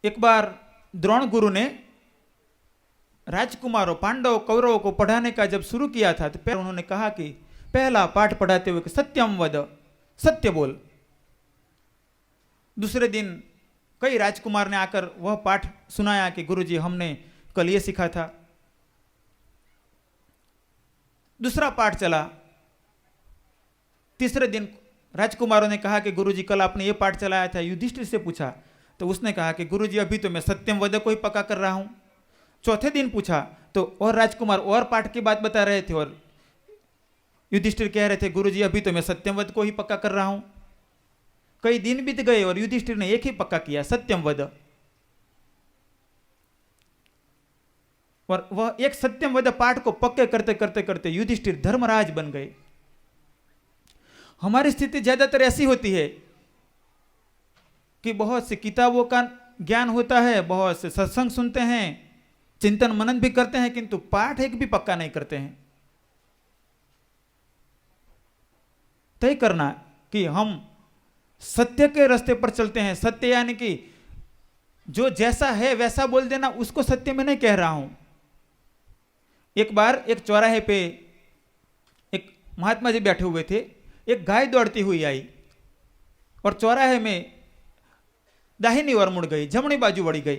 एक बार द्रोण गुरु ने राजकुमारों पांडवों कौरवों को पढ़ाने का जब शुरू किया था तो पहले उन्होंने कहा कि पहला पाठ पढ़ाते हुए कि सत्यम वद, सत्य बोल। दूसरे दिन कई राजकुमार ने आकर वह पाठ सुनाया कि गुरुजी हमने कल ये सीखा था। दूसरा पाठ चला। तीसरे दिन राजकुमारों ने कहा कि गुरुजी कल आपने ये पाठ चलाया था। युधिष्ठिर से पूछा तो उसने कहा कि गुरुजी अभी तो मैं सत्यम वद को ही पक्का कर रहा हूं। चौथे दिन पूछा तो और राजकुमार और पाठ की बात बता रहे थे और युधिष्ठिर कह रहे थे गुरुजी अभी तो मैं सत्यम वद को ही पक्का कर रहा हूं। कई दिन बीत गए और युधिष्ठिर ने एक ही पक्का किया, सत्यम वद। और वह एक सत्यम वद पाठ को पक्के करते करते करते युधिष्ठिर धर्मराज बन गए। हमारी स्थिति ज्यादातर ऐसी होती है कि बहुत सी किताबों का ज्ञान होता है, बहुत से सत्संग सुनते हैं, चिंतन मनन भी करते हैं, किंतु पाठ एक भी पक्का नहीं करते हैं। तय करना कि हम सत्य के रास्ते पर चलते हैं। सत्य यानी कि जो जैसा है वैसा बोल देना, उसको सत्य में नहीं कह रहा हूं। एक बार एक चौराहे पे एक महात्मा जी बैठे हुए थे। एक गाय दौड़ती हुई आई और चौराहे में दाहिनी ओर मुड़ गई, जमनी बाजू बढ़ी गई।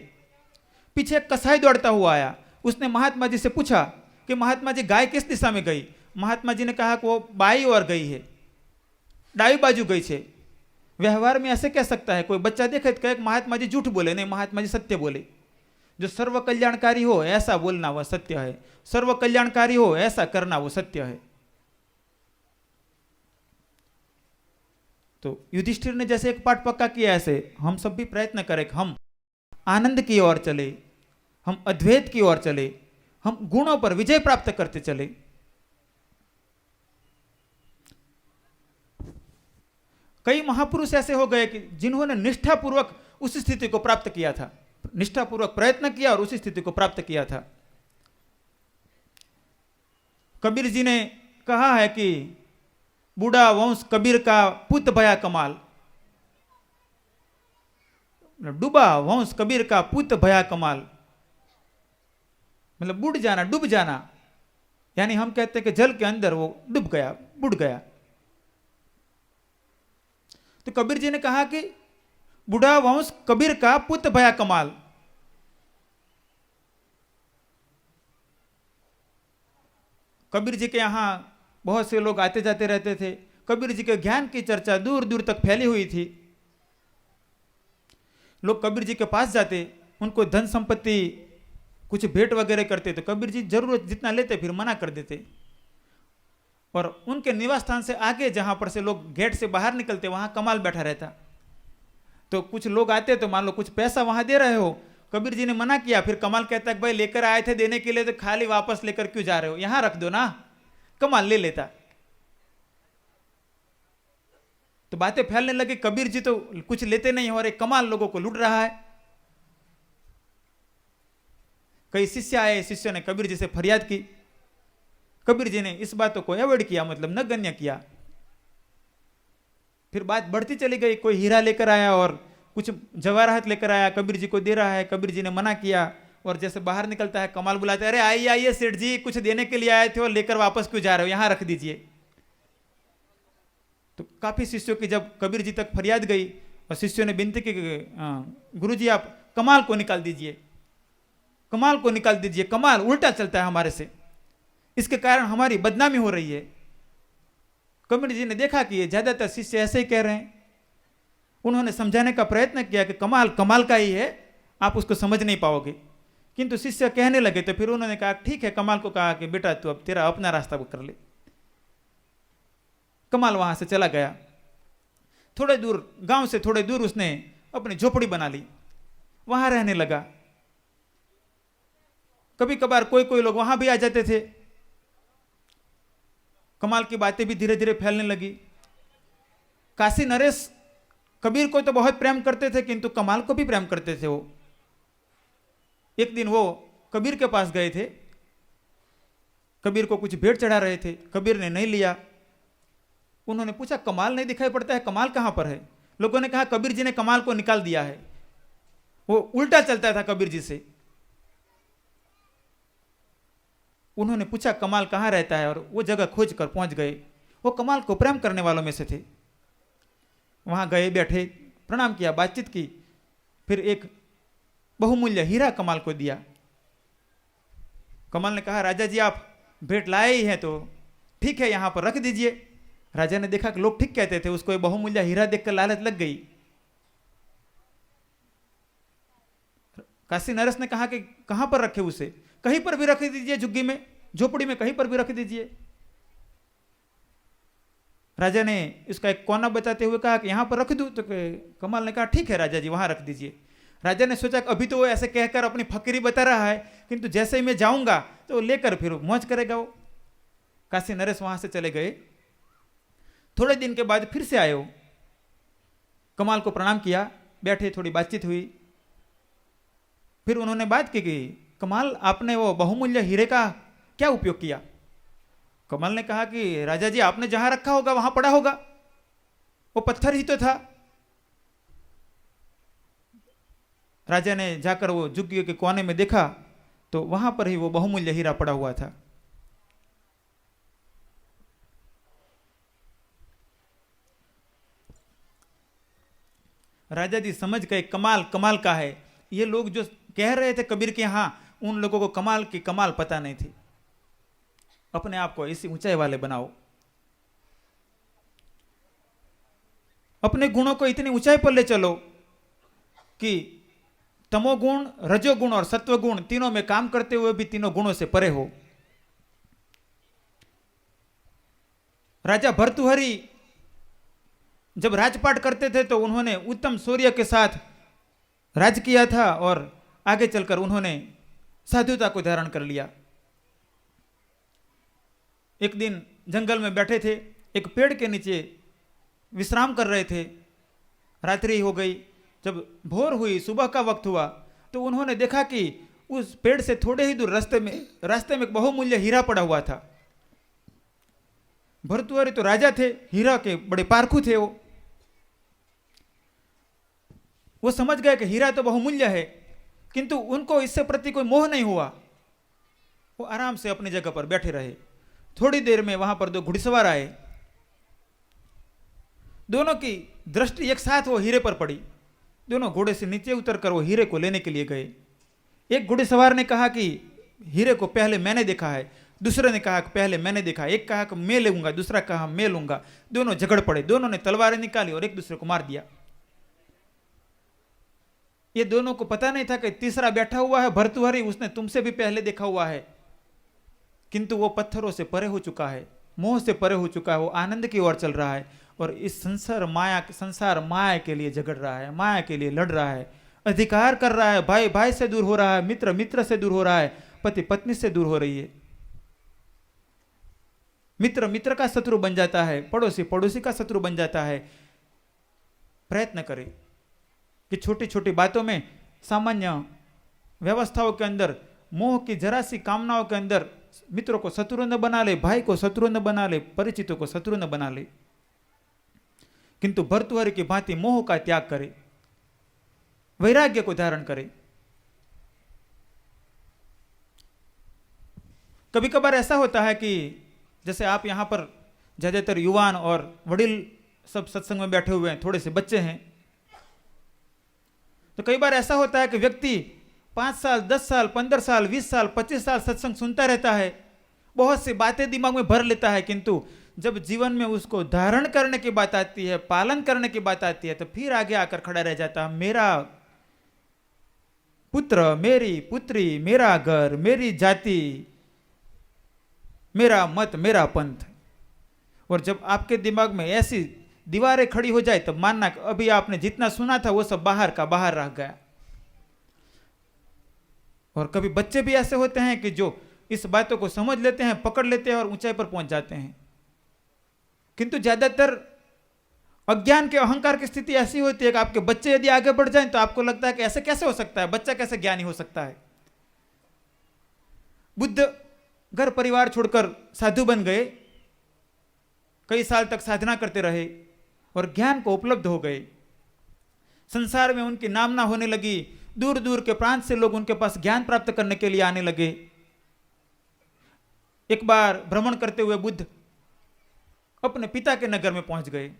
पीछे एक कसाई दौड़ता हुआ आया। उसने महात्मा जी से पूछा कि महात्मा जी गाय किस दिशा में गई। महात्मा जी ने कहा कि वो बाई ओर गई है, डाई बाजू गई है। व्यवहार में ऐसे कह सकता है? कोई बच्चा देखे तो कहे महात्मा जी झूठ बोले, नहीं महात्मा जी सत्य बोले। जो सर्व कल्याणकारी हो ऐसा बोलना वह सत्य है, सर्व कल्याणकारी हो ऐसा करना वो सत्य है। तो युधिष्ठिर ने जैसे एक पाठ पक्का किया, ऐसे हम सब भी प्रयत्न करें कि हम आनंद की ओर चले, हम अद्वैत की ओर चले, हम गुणों पर विजय प्राप्त करते चले। कई महापुरुष ऐसे हो गए कि जिन्होंने निष्ठापूर्वक उस स्थिति को प्राप्त किया था, निष्ठापूर्वक प्रयत्न किया और उसी स्थिति को प्राप्त किया था। कबीर जी ने कहा है कि बूढ़ा वंश कबीर का पुत भया कमाल, डूबा वंश कबीर का पुत भया कमाल। मतलब बुड़ जाना, डूब जाना, यानी हम कहते हैं कि जल के अंदर वो डूब गया, बुड़ गया। तो कबीर जी ने कहा कि बूढ़ा वंश कबीर का पुत भया कमाल। कबीर जी के यहां बहुत से लोग आते जाते रहते थे। कबीर जी के ज्ञान की चर्चा दूर दूर तक फैली हुई थी। लोग कबीर जी के पास जाते, उनको धन संपत्ति कुछ भेंट वगैरह करते तो कबीर जी जरूरत जितना लेते फिर मना कर देते। और उनके निवास स्थान से आगे जहां पर से लोग गेट से बाहर निकलते वहां कमाल बैठा रहता। तो कुछ लोग आते तो मान लो कुछ पैसा वहां दे रहे हो, कबीर जी ने मना किया, फिर कमाल कहता है भाई लेकर आए थे देने के लिए तो खाली वापस लेकर क्यों जा रहे हो, यहां रख दो ना। कमाल ले लेता। तो बातें फैलने लगी, कबीर जी तो कुछ लेते नहीं और एक कमाल लोगों को लूट रहा है। कई शिष्य आए, शिष्य ने कबीर जी से फरियाद की। कबीर जी ने इस बातों को अवॉइड किया, मतलब न गण्य किया। फिर बात बढ़ती चली गई। कोई हीरा लेकर आया और कुछ जवाहरात लेकर आया, कबीर जी को दे रहा है। कबीर जी ने मना किया और जैसे बाहर निकलता है कमाल बुलाते, अरे आइए आइए सेठ जी, कुछ देने के लिए आए थे और लेकर वापस क्यों जा रहे हो, यहां रख दीजिए। तो काफी शिष्यों की जब कबीर जी तक फरियाद गई और शिष्यों ने विनती की, गुरु जी आप कमाल को निकाल दीजिए, कमाल को निकाल दीजिए, कमाल उल्टा चलता है हमारे से, इसके कारण हमारी बदनामी हो रही है। कबीर जी ने देखा कि ये ज्यादातर शिष्य ऐसे ही कह रहे हैं। उन्होंने समझाने का प्रयत्न किया कि कमाल कमाल का ही है, आप उसको समझ नहीं पाओगे। किंतु शिष्य कहने लगे तो फिर उन्होंने कहा ठीक है, कमाल को कहा कि बेटा तू अब तेरा अपना रास्ता कर ले। कमाल वहां से चला गया। थोड़े दूर, गांव से थोड़े दूर उसने अपनी झोपड़ी बना ली, वहां रहने लगा। कभी कभार कोई कोई लोग वहां भी आ जाते थे। कमाल की बातें भी धीरे धीरे फैलने लगी। काशी नरेश कबीर को तो बहुत प्रेम करते थे, किंतु कमाल को भी प्रेम करते थे वो। एक दिन वो कबीर के पास गए थे, कबीर को कुछ भेंट चढ़ा रहे थे, कबीर ने नहीं लिया। उन्होंने पूछा कमाल नहीं दिखाई पड़ता है, कमाल कहां पर है? लोगों ने कहा कबीर जी ने कमाल को निकाल दिया है। वो उल्टा चलता था कबीर जी से। उन्होंने पूछा कमाल कहाँ रहता है, और वो जगह खोज कर पहुंच गए। वो कमाल को प्रेम करने वालों में से थे। वहां गए, बैठे, प्रणाम किया, बातचीत की, फिर एक बहुमूल्य हीरा कमाल को दिया। कमाल ने कहा राजा जी आप भेंट लाए ही हैं तो ठीक है, यहां पर रख दीजिए। राजा ने देखा कि लोग ठीक कहते थे, उसको बहुमूल्य हीरा देखकर लालच लग गई। काशी नरेश ने कहा कि कहां पर रखे उसे, कहीं पर भी रख दीजिए, झुग्गी में, झोपड़ी में, कहीं पर भी रख दीजिए। राजा ने इसका एक कोना बताते हुए कहा कि यहां पर रख दूं, तो कमाल ने कहा ठीक है राजा जी वहां रख दीजिए। राजा ने सोचा कि अभी तो वो ऐसे कहकर अपनी फकीरी बता रहा है, किंतु जैसे ही मैं जाऊंगा तो लेकर फिर मौज करेगा वो। काशी नरेश वहां से चले गए। थोड़े दिन के बाद फिर से आए हो, कमाल को प्रणाम किया, बैठे, थोड़ी बातचीत हुई। फिर उन्होंने बात की कि कमाल आपने वो बहुमूल्य हीरे का क्या उपयोग किया। कमाल ने कहा कि राजा जी आपने जहां रखा होगा वहां पड़ा होगा, वो पत्थर ही तो था। राजा ने जाकर वो झुग्गी के कोने में देखा तो वहां पर ही वो बहुमूल्य हीरा पड़ा हुआ था। राजा जी समझ गए कमाल कमाल का है। ये लोग जो कह रहे थे कबीर के यहां, उन लोगों को कमाल की कमाल पता नहीं थी। अपने आप को इसी ऊंचाई वाले बनाओ, अपने गुणों को इतनी ऊंचाई पर ले चलो कि तमोगुण, रजोगुण और सत्वगुण तीनों में काम करते हुए भी तीनों गुणों से परे हो। राजा भर्तृहरि जब राजपाट करते थे तो उन्होंने उत्तम शौर्य के साथ राज किया था और आगे चलकर उन्होंने साधुता को धारण कर लिया। एक दिन जंगल में बैठे थे, एक पेड़ के नीचे विश्राम कर रहे थे। रात्रि हो गई। जब भोर हुई, सुबह का वक्त हुआ, तो उन्होंने देखा कि उस पेड़ से थोड़े ही दूर रास्ते में एक बहुमूल्य हीरा पड़ा हुआ था। भर्तृहरि तो राजा थे, हीरा के बड़े पारखू थे। वो समझ गए कि हीरा तो बहुमूल्य है, किंतु उनको इससे प्रति कोई मोह नहीं हुआ। वो आराम से अपनी जगह पर बैठे रहे। थोड़ी देर में वहां पर दो घुड़सवार आए। दोनों की दृष्टि एक साथ वो हीरे पर पड़ी। दोनों घोड़े से नीचे उतरकर वो हीरे को लेने के लिए गए। एक घुड़सवार ने कहा कि हीरे को पहले मैंने देखा है, दूसरे ने कहा कि पहले मैंने देखा। एक कहा कि मैं लूंगा, दूसरा कहा मैं लूंगा। दोनों झगड़ पड़े। दोनों ने तलवारें निकाली और एक दूसरे को मार दिया। ये दोनों को पता नहीं था कि तीसरा बैठा हुआ है भर्तृहरि, उसने तुमसे भी पहले देखा हुआ है, किंतु वो पत्थरों से परे हो चुका है, मोह से परे हो चुका है, वो आनंद की ओर चल रहा है और इस संसार माया के लिए झगड़ रहा है, माया के लिए लड़ रहा है, अधिकार कर रहा है। भाई भाई से दूर हो रहा है, मित्र मित्र से दूर हो रहा है, पति पत्नी से दूर हो रही है। मित्र मित्र का शत्रु बन जाता है, पड़ोसी पड़ोसी का शत्रु बन जाता है। प्रयत्न करें कि छोटी छोटी बातों में, सामान्य व्यवस्थाओं के अंदर, मोह की जरा सी कामनाओं के अंदर मित्रों को शत्रु न बना ले, भाई को शत्रु न बना ले, परिचितों को शत्रु न बना ले, किंतु भर्तृहरि की भांति मोह का त्याग करे, वैराग्य को धारण करे। कभी कभार ऐसा होता है कि जैसे आप यहां पर ज्यादातर युवान और वडिल सब सत्संग में बैठे हुए हैं, थोड़े से बच्चे हैं, तो कई बार ऐसा होता है कि व्यक्ति 5 साल, 10 साल, 15 साल, 20 साल, 25 साल सत्संग सुनता रहता है, बहुत सी बातें दिमाग में भर लेता है, किंतु जब जीवन में उसको धारण करने की बात आती है, पालन करने की बात आती है, तो फिर आगे आकर खड़ा रह जाता है। मेरा पुत्र, मेरी पुत्री, मेरा घर, मेरी जाति, मेरा मत, मेरा पंथ। और जब आपके दिमाग में ऐसी दीवारें खड़ी हो जाए तब मानना कि अभी आपने जितना सुना था वो सब बाहर का बाहर रह गया। और कभी बच्चे भी ऐसे होते हैं कि जो इस बातों को समझ लेते हैं, पकड़ लेते हैं और ऊंचाई पर पहुंच जाते हैं, किंतु ज्यादातर अज्ञान के अहंकार की स्थिति ऐसी होती है कि आपके बच्चे यदि आगे बढ़ जाएं तो आपको लगता है कि ऐसे कैसे हो सकता है, बच्चा कैसे ज्ञानी हो सकता है। बुद्ध घर परिवार छोड़कर साधु बन गए, कई साल तक साधना करते रहे और ज्ञान को उपलब्ध हो गए। संसार में उनकी नामना होने लगी, दूर दूर के प्रांत से लोग उनके पास ज्ञान प्राप्त करने के लिए आने लगे। एक बार भ्रमण करते हुए बुद्ध अपने पिता के नगर में पहुंच गए।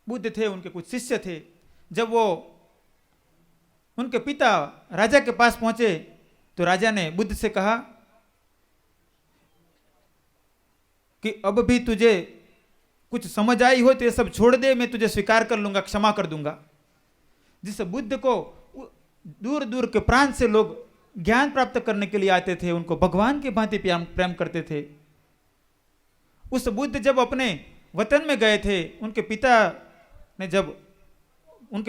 बुद्ध थे, उनके कुछ शिष्य थे। जब वो उनके पिता राजा के पास पहुंचे तो राजा ने बुद्ध से कहा कि अब भी तुझे कुछ समझ आई हो तो ये सब छोड़ दे, मैं तुझे स्वीकार कर लूंगा, क्षमा कर दूंगा। जिस बुद्ध को दूर दूर के प्रांत से लोग ज्ञान प्राप्त करने के लिए आते थे, उनको भगवान की भांति प्रेम करते थे, उस बुद्ध जब अपने वतन में गए थे, उनके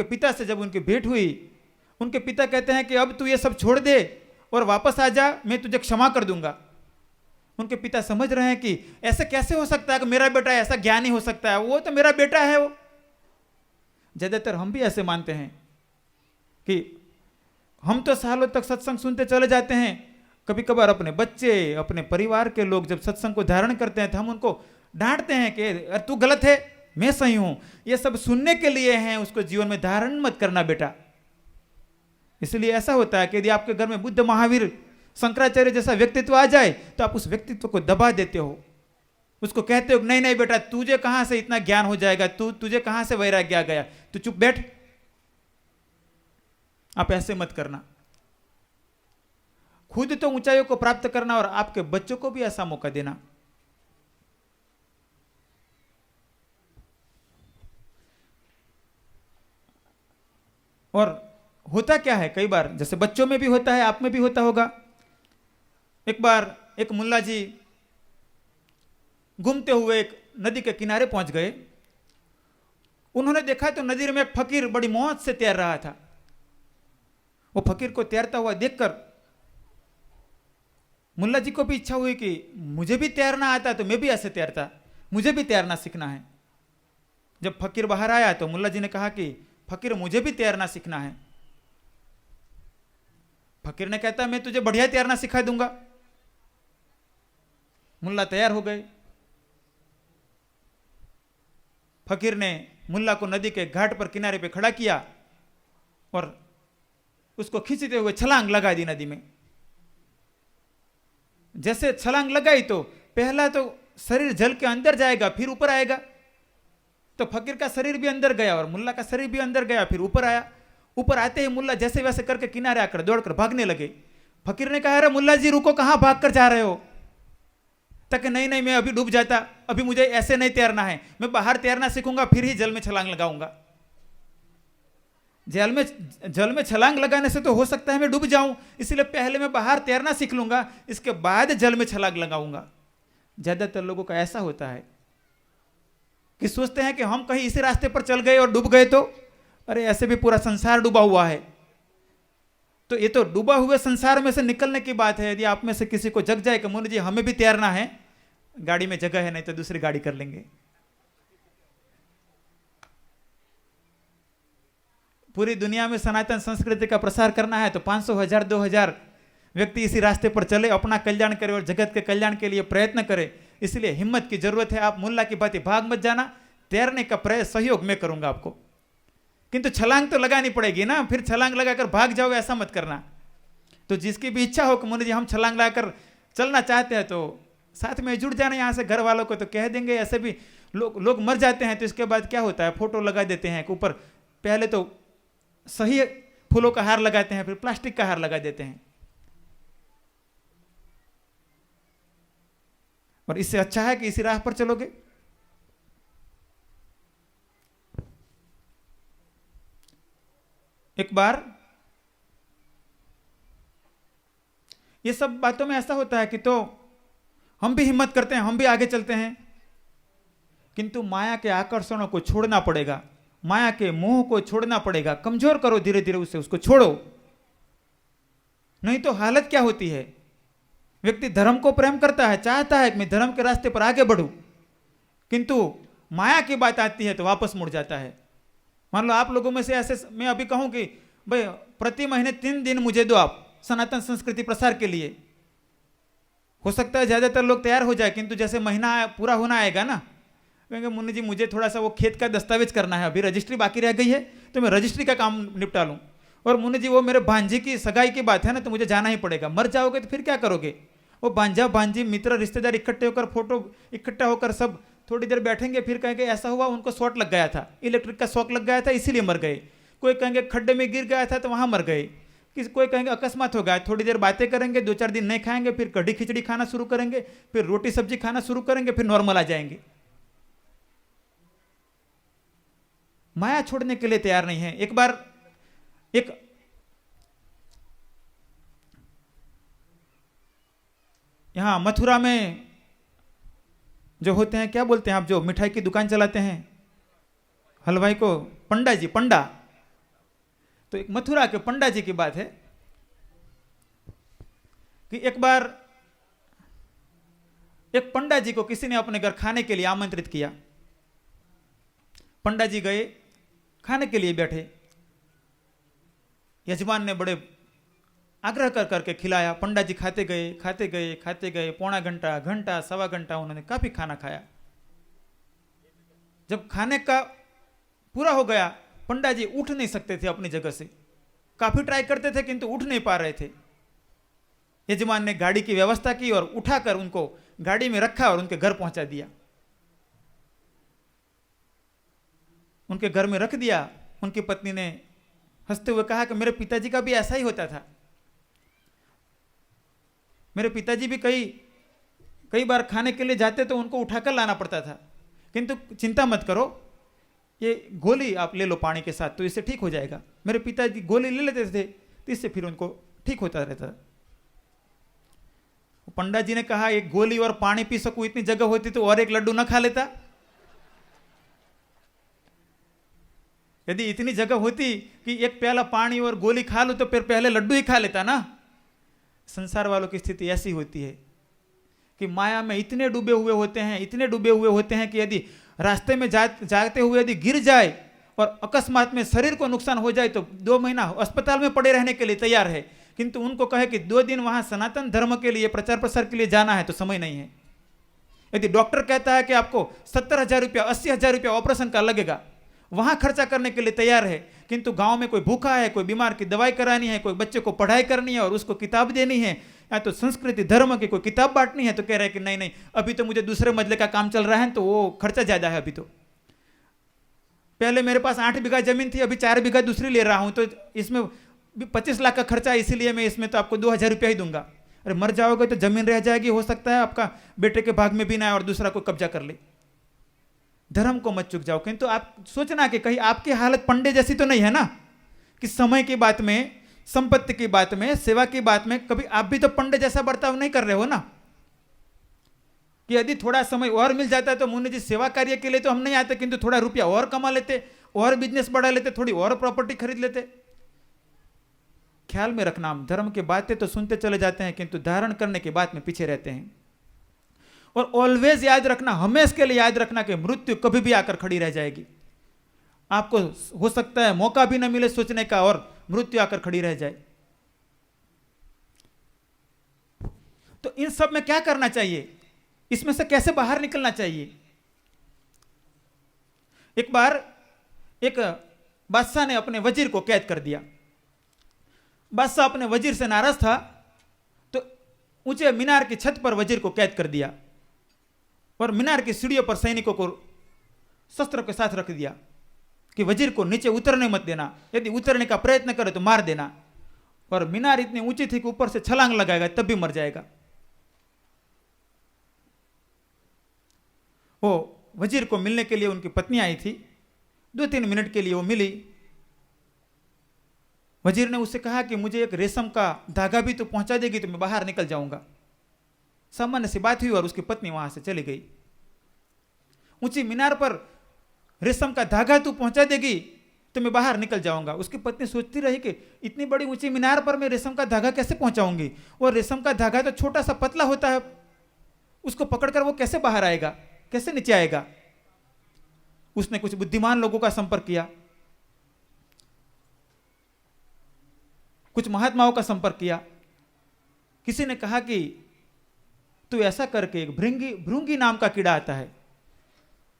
पिता से जब उनकी भेंट हुई, उनके पिता कहते हैं कि अब तू ये सब छोड़ दे और वापस आ जा, मैं तुझे क्षमा कर दूंगा। उनके पिता समझ रहे हैं कि ऐसे कैसे हो सकता है कि मेरा बेटा ऐसा ज्ञानी हो सकता है, वो तो मेरा बेटा है। वो ज्यादातर हम भी ऐसे मानते हैं कि हम तो सालों तक सत्संग सुनते चले जाते हैं। कभी कभार अपने बच्चे, अपने परिवार के लोग जब सत्संग को धारण करते हैं तो हम उनको डांटते हैं कि तू गलत है, मैं सही हूं। ये सब सुनने के लिए हैं, उसको जीवन में धारण मत करना बेटा। इसलिए ऐसा होता है कि यदि आपके घर में बुद्ध, महावीर, शंकराचार्य जैसा व्यक्तित्व आ जाए तो आप उस व्यक्तित्व को दबा देते हो, उसको कहते हो नहीं नहीं बेटा, तुझे कहां से इतना ज्ञान हो जाएगा, तुझे कहां से वैराग्य आ गया, तू चुप बैठ। आप ऐसे मत करना। खुद तो ऊंचाइयों को प्राप्त करना और आपके बच्चों को भी ऐसा मौका देना। और होता क्या है, कई बार जैसे बच्चों में भी होता है, आप में भी होता होगा। एक बार एक मुल्ला जी घूमते हुए एक नदी के किनारे पहुंच गए। उन्होंने देखा तो नदी में एक फकीर बड़ी मौज से तैर रहा था। वो फकीर को तैरता हुआ देखकर मुल्ला जी को भी इच्छा हुई कि मुझे भी तैरना आता तो मैं भी ऐसे तैरता, मुझे भी तैरना सीखना है। जब फकीर बाहर आया तो मुल्ला जी ने कहा कि फकीर, मुझे भी तैरना सीखना है। फकीर ने कहता मैं तुझे बढ़िया तैरना सिखा दूंगा। मुल्ला तैयार हो गए। फकीर ने मुल्ला को नदी के घाट पर किनारे पे खड़ा किया और उसको खींचते हुए छलांग लगा दी नदी में। जैसे छलांग लगाई तो पहला तो शरीर जल के अंदर जाएगा, फिर ऊपर आएगा। तो फकीर का शरीर भी अंदर गया और मुल्ला का शरीर भी अंदर गया, फिर ऊपर आया। ऊपर आते ही मुल्ला जैसे वैसे करके किनारे आकर दौड़कर भागने लगे। फकीर ने कहा अरे मुल्ला जी रुको, कहां भाग कर जा रहे हो? तक नहीं नहीं, मैं अभी डूब जाता, अभी मुझे ऐसे नहीं तैरना है, मैं बाहर तैरना सीखूंगा फिर ही जल में छलांग लगाऊंगा। जल में छलांग लगाने से तो हो सकता है मैं डूब जाऊं, इसलिए पहले मैं बाहर तैरना सीख लूंगा, इसके बाद जल में छलांग लगाऊंगा। ज्यादातर लोगों का ऐसा होता है कि सोचते हैं कि हम कहीं इसी रास्ते पर चल गए और डूब गए तो अरे ऐसे भी पूरा संसार डूबा हुआ है। तो ये तो डूबा हुए संसार में से निकलने की बात है। यदि आप में से किसी को जग जाए कि मोनू जी हमें भी तैरना है, गाड़ी में जगह है, नहीं तो दूसरी गाड़ी कर लेंगे। पूरी दुनिया में सनातन संस्कृति का प्रसार करना है तो 500, 1000, 2000 व्यक्ति इसी रास्ते पर चले, अपना कल्याण करे और जगत के कल्याण के लिए प्रयत्न करे। इसलिए हिम्मत की जरूरत है। आप मुल्ला की बात भाग मत जाना, तैरने का प्रयास सहयोग मैं करूंगा आपको, किंतु छलांग तो लगानी पड़ेगी ना। फिर छलांग लगाकर भाग जाओगे ऐसा मत करना। तो जिसकी भी इच्छा हो कि मुन्ना जी हम छलांग लगाकर चलना चाहते हैं तो साथ में जुड़ जाना। यहाँ से घर वालों को तो कह देंगे। ऐसे भी लोग मर जाते हैं तो इसके बाद क्या होता है, फोटो लगा देते हैं ऊपर। पहले तो सही फूलों का हार लगाते हैं, फिर प्लास्टिक का हार लगा देते हैं। और इससे अच्छा है कि इसी राह पर चलोगे। एक बार ये सब बातों में ऐसा होता है कि तो हम भी हिम्मत करते हैं, हम भी आगे चलते हैं, किंतु माया के आकर्षणों को छोड़ना पड़ेगा, माया के मोह को छोड़ना पड़ेगा। कमजोर करो धीरे धीरे उसे, उसको छोड़ो। नहीं तो हालत क्या होती है, व्यक्ति धर्म को प्रेम करता है, चाहता है कि मैं धर्म के रास्ते पर आगे बढ़ूं, किंतु माया की बात आती है तो वापस मुड़ जाता है। मान लो आप लोगों में से ऐसे, मैं अभी कहूं कि भाई प्रति महीने 3 दिन मुझे दो आप सनातन संस्कृति प्रसार के लिए, हो सकता है ज्यादातर लोग तैयार हो जाए, किंतु जैसे महीना पूरा होना आएगा ना, कहेंगे मुन्नी जी मुझे थोड़ा सा वो खेत का दस्तावेज करना है, अभी रजिस्ट्री बाकी रह गई है तो मैं रजिस्ट्री का काम निपटा लूँ। और मुन्नी जी वो मेरे भांजी की सगाई की बात है ना, तो मुझे जाना ही पड़ेगा। मर जाओगे तो फिर क्या करोगे? वो भांजा भांजी मित्र रिश्तेदार इकट्ठे होकर फोटो इकट्ठा होकर सब थोड़ी देर बैठेंगे, फिर कहेंगे ऐसा हुआ उनको शॉर्ट लग गया था, इलेक्ट्रिक का शॉक लग गया था इसीलिए मर गए। कोई कहेंगे खड्डे में गिर गया था तो वहाँ मर गए। कोई कहेंगे अकस्मात हो गया। थोड़ी देर बातें करेंगे, 2-4 दिन नहीं खाएंगे, फिर कढ़ी खिचड़ी खाना शुरू करेंगे, फिर रोटी सब्जी खाना शुरू करेंगे, फिर नॉर्मल आ जाएंगे। माया छोड़ने के लिए तैयार नहीं है। एक बार एक यहाँ मथुरा में जो होते हैं, क्या बोलते हैं आप, जो मिठाई की दुकान चलाते हैं हलवाई को, पंडा जी, पंडा। तो एक मथुरा के पंडा जी की बात है कि एक बार एक पंडा जी को किसी ने अपने घर खाने के लिए आमंत्रित किया। पंडा जी गए, खाने के लिए बैठे। यजमान ने बड़े आग्रह कर करके खिलाया। पंडा जी खाते गए खाते गए खाते गए, पौना घंटा, घंटा, सवा घंटा उन्होंने काफी खाना खाया। जब खाने का पूरा हो गया, पंडा जी उठ नहीं सकते थे अपनी जगह से, काफी ट्राई करते थे किंतु उठ नहीं पा रहे थे। यजमान ने गाड़ी की व्यवस्था की और उठाकर उनको गाड़ी में रखा और उनके घर पहुंचा दिया। उनके घर में रख दिया। उनकी पत्नी ने हंसते हुए कहा कि मेरे पिताजी का भी ऐसा ही होता था। मेरे पिताजी भी कई बार खाने के लिए जाते तो उनको उठाकर लाना पड़ता था, किंतु चिंता मत करो, ये गोली आप ले लो पानी के साथ तो इससे ठीक हो जाएगा। मेरे पिताजी गोली ले लेते थे तो इससे फिर उनको ठीक होता रहता। पंडा जी ने कहा एक गोली और पानी पी सकूं इतनी जगह होती तो और एक लड्डू ना खा लेता? यदि इतनी जगह होती कि एक प्याला पानी और गोली खा लो तो फिर पहले लड्डू ही खा लेता ना। संसार वालों की स्थिति ऐसी होती है कि माया में इतने डूबे हुए होते हैं, इतने डूबे हुए होते हैं कि यदि रास्ते में जाते हुए यदि गिर जाए और अकस्मात में शरीर को नुकसान हो जाए तो 2 महीना अस्पताल में पड़े रहने के लिए तैयार है, किंतु उनको कहे कि 2 दिन वहां सनातन धर्म के लिए प्रचार प्रसार के लिए जाना है तो समय नहीं है। यदि डॉक्टर कहता है कि आपको 70,000 रुपया 80,000 रुपया ऑपरेशन का लगेगा, वहां खर्चा करने के लिए तैयार है, किंतु गांव में कोई भूखा है, कोई बीमार की दवाई करानी है, कोई बच्चे को पढ़ाई करनी है और उसको किताब देनी है, या तो संस्कृति धर्म की कोई किताब बांटनी है, तो कह रहे हैं कि नहीं नहीं अभी तो मुझे दूसरे मजले का काम चल रहा है तो वो खर्चा ज्यादा है। अभी तो पहले मेरे पास 8 बीघा जमीन थी, अभी 4 बीघा दूसरी ले रहा हूं तो इसमें 25 लाख का खर्चा है, इसीलिए मैं इसमें तो आपको 2,000 रुपया ही दूंगा। अरे मर जाओगे तो जमीन रह जाएगी, हो सकता है आपका बेटे के भाग में भी ना आए और दूसरा कोई कब्जा कर ले। धर्म को मत चुक जाओ। किंतु आप सोचना कि कहीं आपकी हालत पंडे जैसी तो नहीं है ना, कि समय की बात में, संपत्ति की बात में, सेवा की बात में कभी आप भी तो पंडे जैसा बर्ताव नहीं कर रहे हो ना, कि यदि थोड़ा समय और मिल जाता है तो मुन्नी जी सेवा कार्य के लिए तो हम नहीं आते, किंतु थोड़ा रुपया और कमा लेते, और बिजनेस बढ़ा लेते, थोड़ी और प्रॉपर्टी खरीद लेते। ख्याल में रखना, हम धर्म की बातें तो सुनते चले जाते हैं किंतु धारण करने की बात में पीछे रहते हैं। और ऑलवेज याद रखना, हमेशा के लिए याद रखना कि मृत्यु कभी भी आकर खड़ी रह जाएगी। आपको हो सकता है मौका भी न मिले सोचने का और मृत्यु आकर खड़ी रह जाए। तो इन सब में क्या करना चाहिए, इसमें से कैसे बाहर निकलना चाहिए? एक बार एक बादशाह ने अपने वजीर को कैद कर दिया। बादशाह अपने वजीर से नाराज था तो ऊंचे मीनार की छत पर वजीर को कैद कर दिया और मीनार की सीढ़ियों पर सैनिकों को शस्त्र के साथ रख दिया कि वजीर को नीचे उतरने मत देना, यदि उतरने का प्रयत्न करे तो मार देना। और मीनार इतनी ऊंची थी कि ऊपर से छलांग लगाएगा तब भी मर जाएगा। वो वजीर को मिलने के लिए उनकी पत्नी आई थी, 2-3 मिनट के लिए वो मिली। वजीर ने उससे कहा कि मुझे एक रेशम का धागा भी तो पहुंचा देगी तो मैं बाहर निकल जाऊंगा। सामान्य सी बात हुई और उसकी पत्नी वहां से चली गई। ऊंची मीनार पर रेशम का धागा तू पहुंचा देगी तो मैं बाहर निकल जाऊंगा। उसकी पत्नी सोचती रही कि इतनी बड़ी ऊंची मीनार पर मैं रेशम का धागा कैसे पहुंचाऊंगी, और रेशम का धागा तो छोटा सा पतला होता है, उसको पकड़कर वो कैसे बाहर आएगा, कैसे नीचे आएगा। उसने कुछ बुद्धिमान लोगों का संपर्क किया, कुछ महात्माओं का संपर्क किया। किसी ने कहा कि तू ऐसा करके, एक भृंगी नाम का कीड़ा आता है,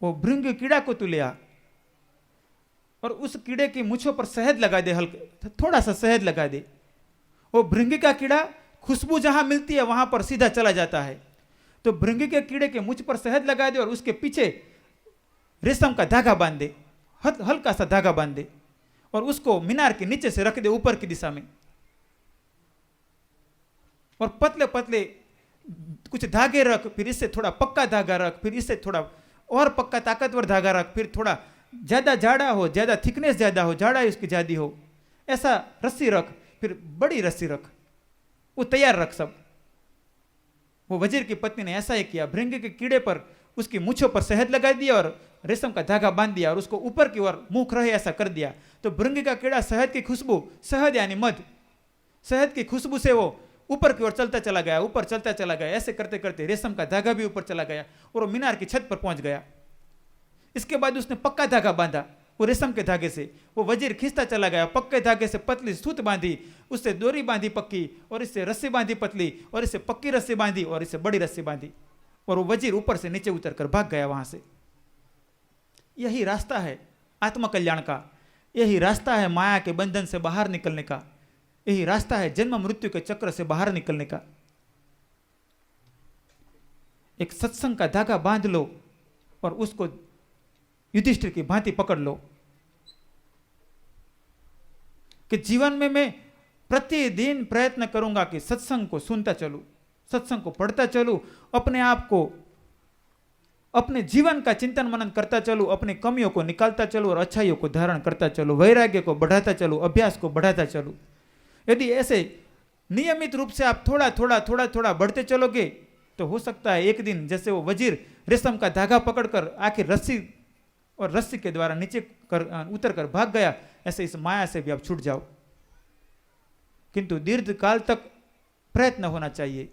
वो भृंग कीड़ा को तू ले आ और उस कीड़े की मूंछों पर शहद लगा दे, हल्का थोड़ा सा शहद लगा दे। वो भृंगी का कीड़ा खुशबू जहां मिलती है वहां पर सीधा चला जाता है। तो भृंगी के कीड़े के मूंछ पर शहद लगा दे और उसके पीछे रेशम का धागा बांध दे, हल्का सा धागा बांध दे और उसको मीनार के नीचे से रख दे ऊपर की दिशा में। और पतले पतले कुछ धागे रख, फिर इससे थोड़ा पक्का धागा रख, फिर इससे थोड़ा और पक्का ताकतवर धागा रख, फिर थोड़ा ज्यादा जाड़ा हो, ज्यादा थिकनेस ज्यादा हो, जाड़ा उसकी ज्यादा हो, ऐसा रस्सी रख, फिर बड़ी रस्सी रख, वो तैयार रख सब। वो वजीर की पत्नी ने ऐसा ही किया, भृंगी के कीड़े पर उसकी मूंछों पर शहद लगा दिया और रेशम का धागा बांध दिया और उसको ऊपर की ओर मुख रहे ऐसा कर दिया। तो भृंगी का कीड़ा शहद की खुशबू, शहद यानी मध, शहद की खुशबू से वो ऊपर की ओर चलता चला गया, ऊपर चलता चला गया। ऐसे करते करते रेशम का धागा भी ऊपर चला गया और वो मीनार की छत पर पहुंच गया। इसके बाद उसने पक्का धागा बांधा वो रेशम के धागे से। वो वजीर खींचता चला गया, पक्के धागे से पतली सूत बांधी, उससे डोरी बांधी पक्की, और इससे रस्सी बांधी पतली, और इससे पक्की रस्सी बांधी, और इससे बड़ी रस्सी बांधी, और वो वजीर ऊपर से नीचे उतर कर भाग गया वहां से। यही रास्ता है आत्म कल्याण का, यही रास्ता है माया के बंधन से बाहर निकलने का, यही रास्ता है जन्म मृत्यु के चक्र से बाहर निकलने का। एक सत्संग का धागा बांध लो और उसको युधिष्ठिर की भांति पकड़ लो कि जीवन में मैं प्रतिदिन प्रयत्न करूंगा कि सत्संग को सुनता चलूं, सत्संग को पढ़ता चलूं, अपने आप को, अपने जीवन का चिंतन मनन करता चलूं, अपनी कमियों को निकालता चलूं और अच्छाइयों को धारण करता चलूं, वैराग्य को बढ़ाता चलूं, अभ्यास को बढ़ाता चलूं। यदि ऐसे नियमित रूप से आप थोड़ा थोड़ा बढ़ते चलोगे तो हो सकता है एक दिन जैसे वो वजीर रेशम का धागा पकड़कर आखिर रस्सी और रस्सी के द्वारा नीचे उतर कर भाग गया, ऐसे इस माया से भी आप छूट जाओ। किंतु दीर्घ काल तक प्रयत्न होना चाहिए।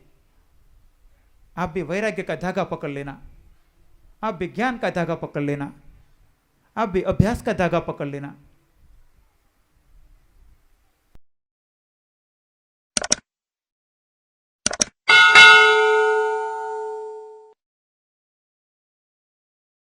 आप भी वैराग्य का धागा पकड़ लेना, आप भी ज्ञान का धागा पकड़ लेना, आप भी अभ्यास का धागा पकड़ लेना।